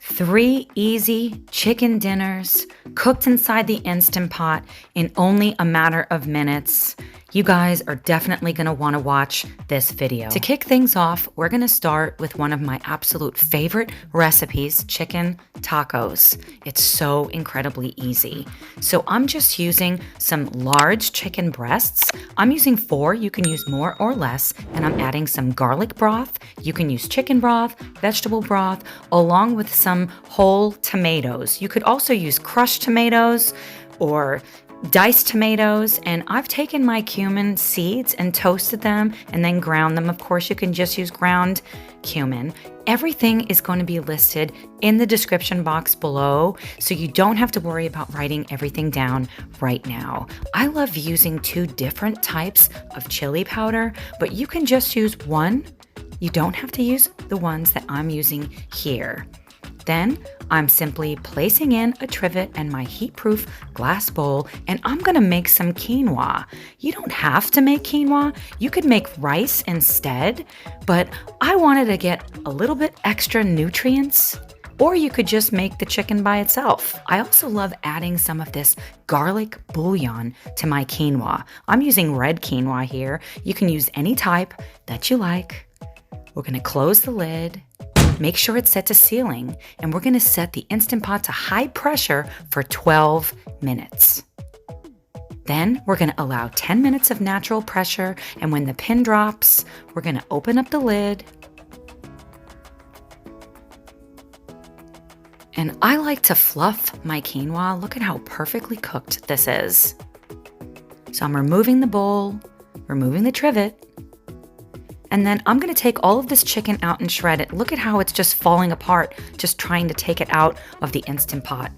3 easy chicken dinners cooked inside the Instant Pot in only a matter of minutes. You guys are definitely going to want to watch this video. To kick things off, we're going to start with one of my absolute favorite recipes, chicken tacos. It's so incredibly easy. So I'm just using some large chicken breasts. I'm using 4, you can use more or less, and I'm adding some garlic broth. You can use chicken broth, vegetable broth, along with some whole tomatoes. You could also use crushed tomatoes or diced tomatoes, and I've taken my cumin seeds and toasted them and then ground them. Of course, you can just use ground cumin. Everything is going to be listed in the description box below, so you don't have to worry about writing everything down right now. I love using 2 different types of chili powder, but you can just use one. You don't have to use the ones that I'm using here. Then I'm simply placing in a trivet and my heat-proof glass bowl, and I'm gonna make some quinoa. You don't have to make quinoa, you could make rice instead, but I wanted to get a little bit extra nutrients, or you could just make the chicken by itself. I also love adding some of this garlic bouillon to my quinoa. I'm using red quinoa here. You can use any type that you like. We're gonna close the lid. Make sure it's set to sealing, and we're gonna set the Instant Pot to high pressure for 12 minutes. Then we're gonna allow 10 minutes of natural pressure, and when the pin drops, we're gonna open up the lid. And I like to fluff my quinoa. Look at how perfectly cooked this is. So I'm removing the bowl, removing the trivet, and then I'm gonna take all of this chicken out and shred it. Look at how it's just falling apart, just trying to take it out of the Instant Pot.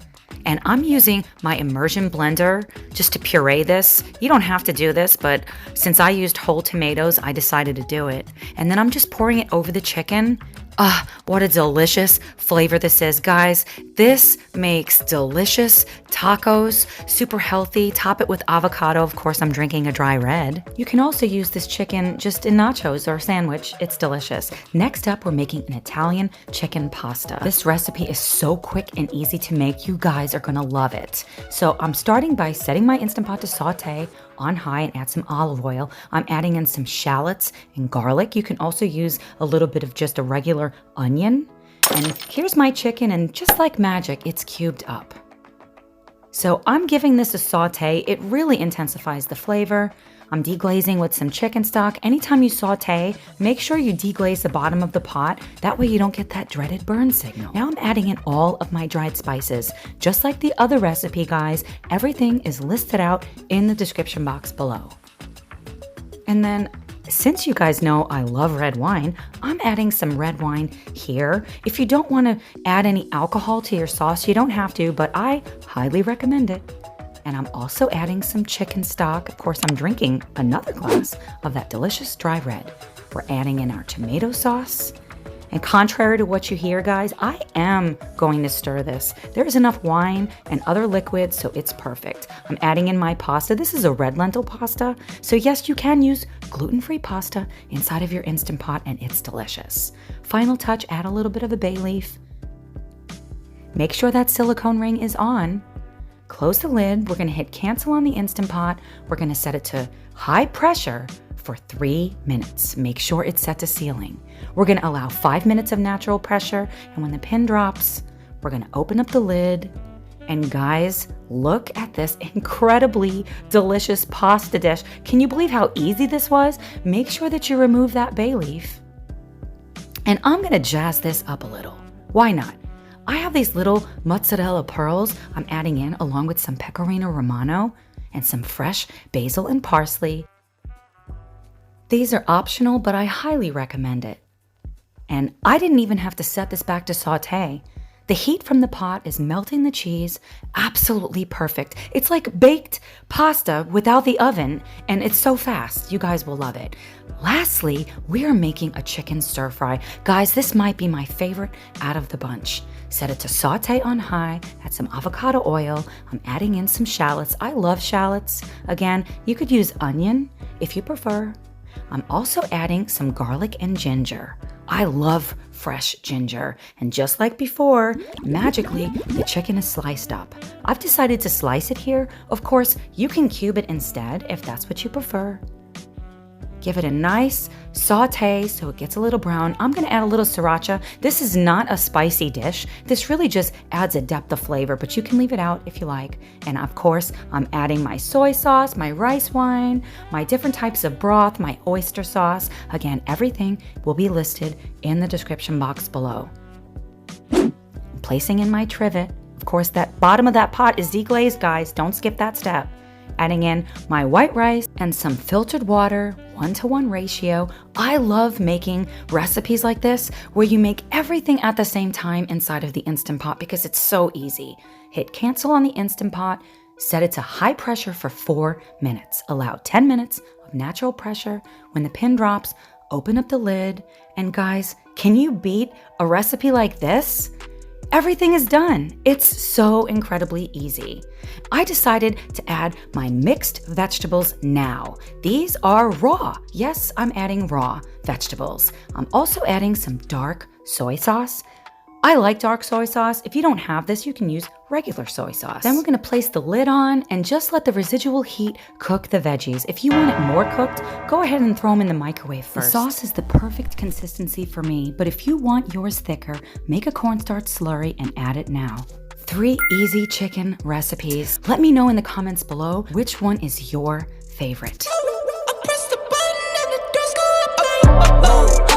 And I'm using my immersion blender just to puree this. You don't have to do this, but since I used whole tomatoes, I decided to do it. And then I'm just pouring it over the chicken. Ah, what a delicious flavor this is. Guys, this makes delicious tacos, super healthy. Top it with avocado. Of course, I'm drinking a dry red. You can also use this chicken just in nachos or a sandwich. It's delicious. Next up, we're making an Italian chicken pasta. This recipe is so quick and easy to make. You guys are gonna love it. So I'm starting by setting my Instant Pot to saute on high and add some olive oil. I'm adding in some shallots and garlic. You can also use a little bit of just a regular onion. And here's my chicken, and just like magic, it's cubed up. So I'm giving this a saute. It really intensifies the flavor. I'm deglazing with some chicken stock. Anytime you saute, make sure you deglaze the bottom of the pot. That way you don't get that dreaded burn signal. Now I'm adding in all of my dried spices. Just like the other recipe, guys, everything is listed out in the description box below. And then, since you guys know I love red wine, I'm adding some red wine here. If you don't want to add any alcohol to your sauce, you don't have to, but I highly recommend it. And I'm also adding some chicken stock. Of course, I'm drinking another glass of that delicious dry red. We're adding in our tomato sauce. And contrary to what you hear, guys, I am going to stir this. There's enough wine and other liquids, so it's perfect. I'm adding in my pasta. This is a red lentil pasta. So yes, you can use gluten-free pasta inside of your Instant Pot, and it's delicious. Final touch, add a little bit of a bay leaf. Make sure that silicone ring is on. Close the lid. We're gonna hit cancel on the Instant Pot. We're gonna set it to high pressure for 3 minutes. Make sure it's set to sealing. We're gonna allow 5 minutes of natural pressure, and when the pin drops, we're gonna open up the lid. And guys, look at this incredibly delicious pasta dish. Can you believe how easy this was? Make sure that you remove that bay leaf. And I'm gonna jazz this up a little. Why not? I have these little mozzarella pearls I'm adding in, along with some pecorino romano and some fresh basil and parsley. These are optional, but I highly recommend it. And I didn't even have to set this back to saute. The heat from the pot is melting the cheese absolutely perfect. It's like baked pasta without the oven, and it's so fast. You guys will love it. Lastly, we are making a chicken stir fry. Guys, this might be my favorite out of the bunch. Set it to saute on high, add some avocado oil. I'm adding in some shallots. I love shallots. Again, you could use onion if you prefer. I'm also adding some garlic and ginger. I love fresh ginger. And just like before, magically, the chicken is sliced up. I've decided to slice it here. Of course, you can cube it instead if that's what you prefer. Give it a nice saute so it gets a little brown. I'm gonna add a little sriracha. This is not a spicy dish. This really just adds a depth of flavor, but you can leave it out if you like. And of course, I'm adding my soy sauce, my rice wine, my different types of broth, my oyster sauce. Again, everything will be listed in the description box below. Placing in my trivet. Of course, that bottom of that pot is deglazed, guys. Don't skip that step. Adding in my white rice and some filtered water, 1-to-1 ratio. I love making recipes like this where you make everything at the same time inside of the Instant Pot because it's so easy. Hit cancel on the Instant Pot, set it to high pressure for 4 minutes. Allow 10 minutes of natural pressure. When the pin drops, open up the lid. And guys, can you beat a recipe like this? Everything is done. It's so incredibly easy. I decided to add my mixed vegetables now. These are raw. Yes, I'm adding raw vegetables. I'm also adding some dark soy sauce. I like dark soy sauce. If you don't have this, you can use regular soy sauce. Then we're gonna place the lid on and just let the residual heat cook the veggies. If you want it more cooked, go ahead and throw them in the microwave first. The sauce is the perfect consistency for me, but if you want yours thicker, make a cornstarch slurry and add it now. 3 easy chicken recipes. Let me know in the comments below which one is your favorite. I press the button and the doors go up.